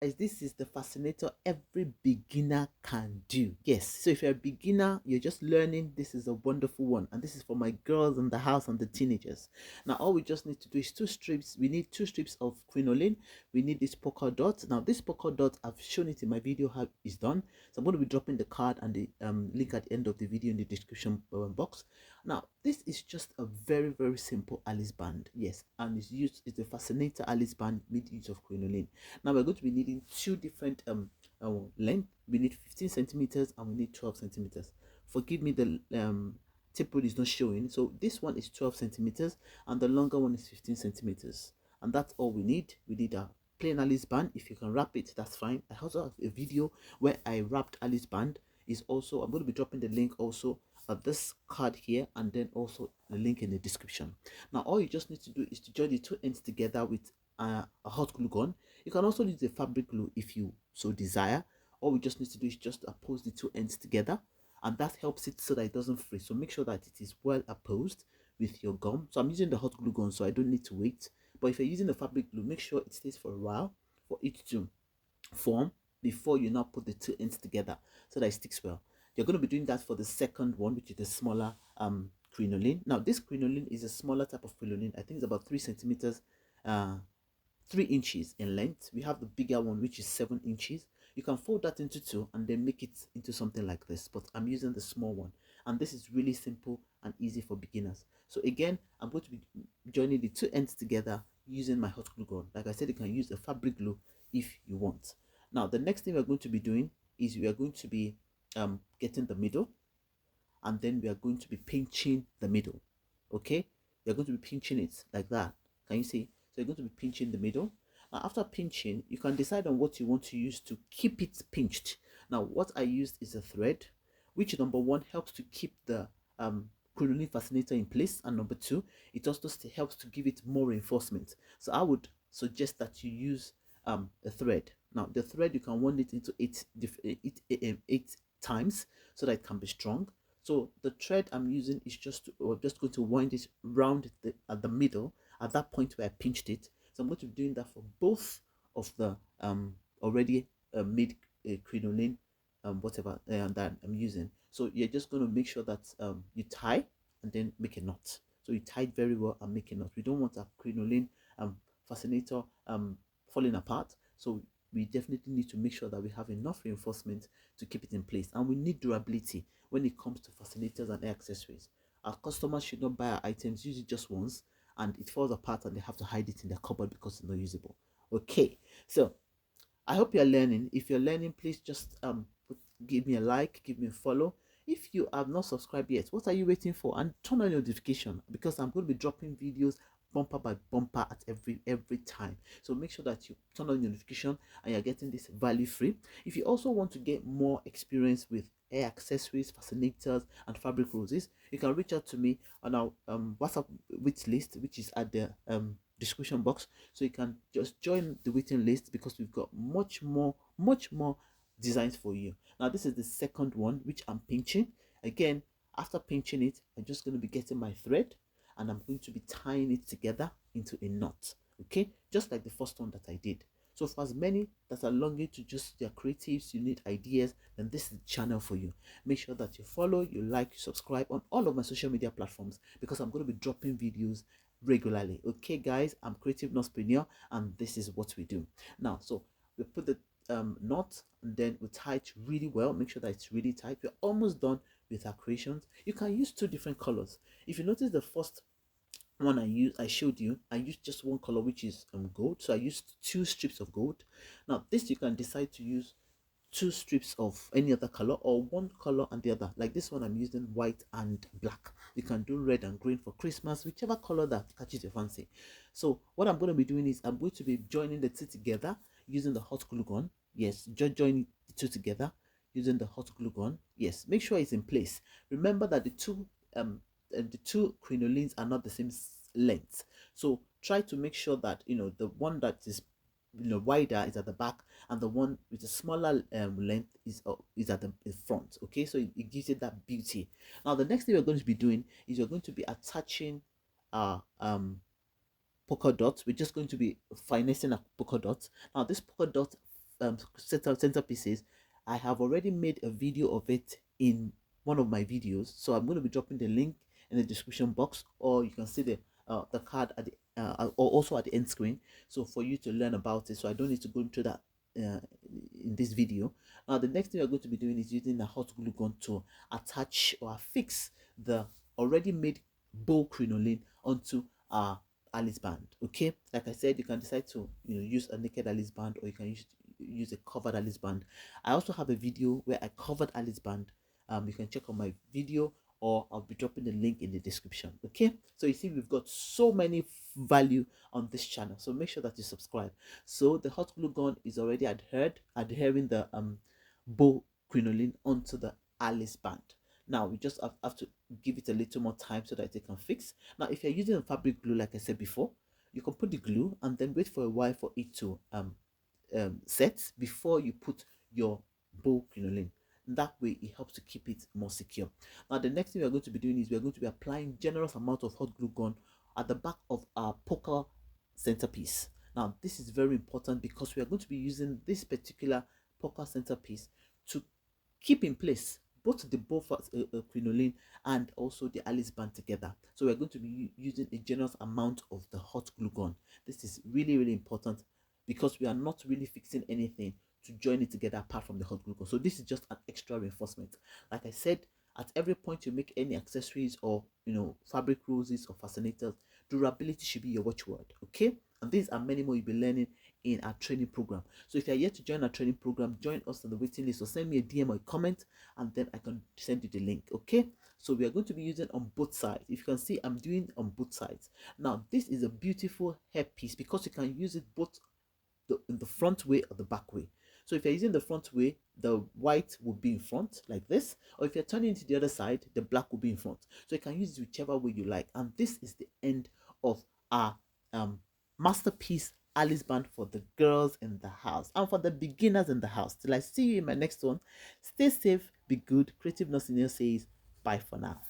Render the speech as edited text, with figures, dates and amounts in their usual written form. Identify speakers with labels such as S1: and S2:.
S1: as this is the fascinator every beginner can do. Yes, so if you're a beginner, you're just learning, this is a wonderful one. And this is for my girls in the house and the teenagers. Now all we just need to do is two strips. We need two strips of crinoline. We need this polka dot. Now this polka dot, I've shown it in my video how it's done, so I'm going to be dropping the card and the link at the end of the video in the description box. Now this is just a very simple Alice band. Yes, and it's a fascinator Alice band made use of crinoline. Now we're going to be needing two different length. We need 15 centimeters and we need 12 centimeters. Forgive me, the tip rule is not showing, so this one is 12 centimeters and the longer one is 15 centimeters, and that's all we need. We need a plain Alice band. If you can wrap it, that's fine. I also have a video where I wrapped Alice band. Is also, I'm going to be dropping the link also at this card here, and then also the link in the description. Now all you just need to do is to join the two ends together with a hot glue gun. You can also use a fabric glue if you so desire. All we just need to do is just oppose the two ends together, and that helps it so that it doesn't freeze. So make sure that it is well opposed with your gum. So I'm using the hot glue gun, so I don't need to wait. But if you're using the fabric glue, make sure it stays for a while for it to form before you now put the two ends together so that it sticks well. You're going to be doing that for the second one, which is the smaller crinoline. Now this crinoline is a smaller type of crinoline. I think it's about 3 centimeters 3 inches in length. We have the bigger one, which is 7 inches. You can fold that into two and then make it into something like this, but I'm using the small one, and this is really simple and easy for beginners. So again, I'm going to be joining the two ends together using my hot glue gun. Like I said, you can use a fabric glue if you want. Now the next thing we're going to be doing is we are going to be getting the middle, and then we are going to be pinching the middle. Okay, you're going to be pinching it like that. Can you see? So you're going to be pinching the middle. Now after pinching, you can decide on what you want to use to keep it pinched. Now what I used is a thread, which number one helps to keep the crinoline fascinator in place, and number two, it also helps to give it more reinforcement. So I would suggest that you use a thread. Now the thread, you can wind it into eight times so that it can be strong. So the thread I'm using is just going to wind it round at the middle at that point where I pinched it. So I'm going to be doing that for both of the already made crinoline whatever that I'm using. So you're just going to make sure that you tie and then make a knot. So you tie it very well and make a knot. We don't want a crinoline fascinator falling apart. So we definitely need to make sure that we have enough reinforcement to keep it in place, and we need durability when it comes to fascinators and accessories. Our customers should not buy our items, use it just once, and it falls apart and they have to hide it in their cupboard because it's not usable. Okay, so I hope you're learning. If you're learning, please just give me a like, give me a follow. If you have not subscribed yet, what are you waiting for? And turn on your notification, because I'm going to be dropping videos bumper by bumper at every time. So make sure that you turn on your notification and you're getting this value free. If you also want to get more experience with hair accessories, fascinators, and fabric roses, you can reach out to me on our WhatsApp wait list, which is at the description box. So you can just join the waiting list, because we've got much more designs for you. Now this is the second one, which I'm pinching. Again, after pinching it, I'm just going to be getting my thread and I'm going to be tying it together into a knot. Okay, just like the first one that I did. So for as many that are longing to just their creatives, you need ideas, then this is the channel for you. Make sure that you follow, you like, you subscribe on all of my social media platforms, because I'm going to be dropping videos regularly. Okay guys, I'm Creative Nospreneur, and this is what we do. Now, so we put the knot, and then we tie it really well. Make sure that it's really tight. We're almost done with our creations. You can use two different colors. If you notice, the first one I showed you, I used just one color, which is gold. So I used 2 strips of gold. Now this, you can decide to use 2 strips of any other color, or one color and the other. Like this one, I'm using white and black. You can do red and green for Christmas, whichever color that catches your fancy. So what I'm going to be doing is I'm going to be joining the two together using the hot glue gun. Yes, just join the two together using the hot glue gun. Yes, make sure it's in place. Remember that the two crinolines are not the same length, so try to make sure that the one that is wider is at the back, and the one with a smaller length is at the front. Okay, so it gives it that beauty. Now the next thing we're going to be doing is we're going to be attaching our polka dots. We're just going to be finessing a polka dot. Now this polka dot centerpieces, I have already made a video of it in one of my videos, so I'm going to be dropping the link in the description box, or you can see the card at the or also at the end screen, so for you to learn about it, so I don't need to go into that in this video. Now the next thing we're going to be doing is using the hot glue gun to attach or affix the already made bow crinoline onto our Alice band. Okay, like I said, you can decide to use a naked Alice band, or you can use a covered Alice band. I also have a video where I covered Alice band. You can check on my video, or I'll be dropping the link in the description. Okay, so you see we've got so many value on this channel, so make sure that you subscribe. So the hot glue gun is already adhering the bow crinoline onto the Alice band. Now we just have to give it a little more time so that it can fix. Now if you're using a fabric glue, like I said before, you can put the glue and then wait for a while for it to set before you put your bow crinoline. That way it helps to keep it more secure. Now the next thing we are going to be doing is we are going to be applying generous amount of hot glue gun at the back of our poker centerpiece. Now this is very important because we are going to be using this particular poker centerpiece to keep in place both the bow crinoline and also the Alice band together. So we're going to be using a generous amount of the hot glue gun. This is really important because we are not really fixing anything to join it together apart from the hot glue gun. So this is just an extra reinforcement. Like I said, at every point you make any accessories or fabric roses or fascinators, durability should be your watchword. Okay, and these are many more you'll be learning in our training program. So if you're yet to join our training program, join us on the waiting list, or send me a DM or a comment, and then I can send you the link. Okay, so we are going to be using on both sides. If you can see, I'm doing on both sides. Now this is a beautiful hairpiece because you can use it both in the front way or the back way. So if you're using the front way, the white will be in front like this, or if you're turning it to the other side, the black will be in front. So you can use it whichever way you like. And this is the end of our masterpiece Alice band for the girls in the house and for the beginners in the house. Till I see you in my next one, stay safe, be good. Creative Nosinio says bye for now.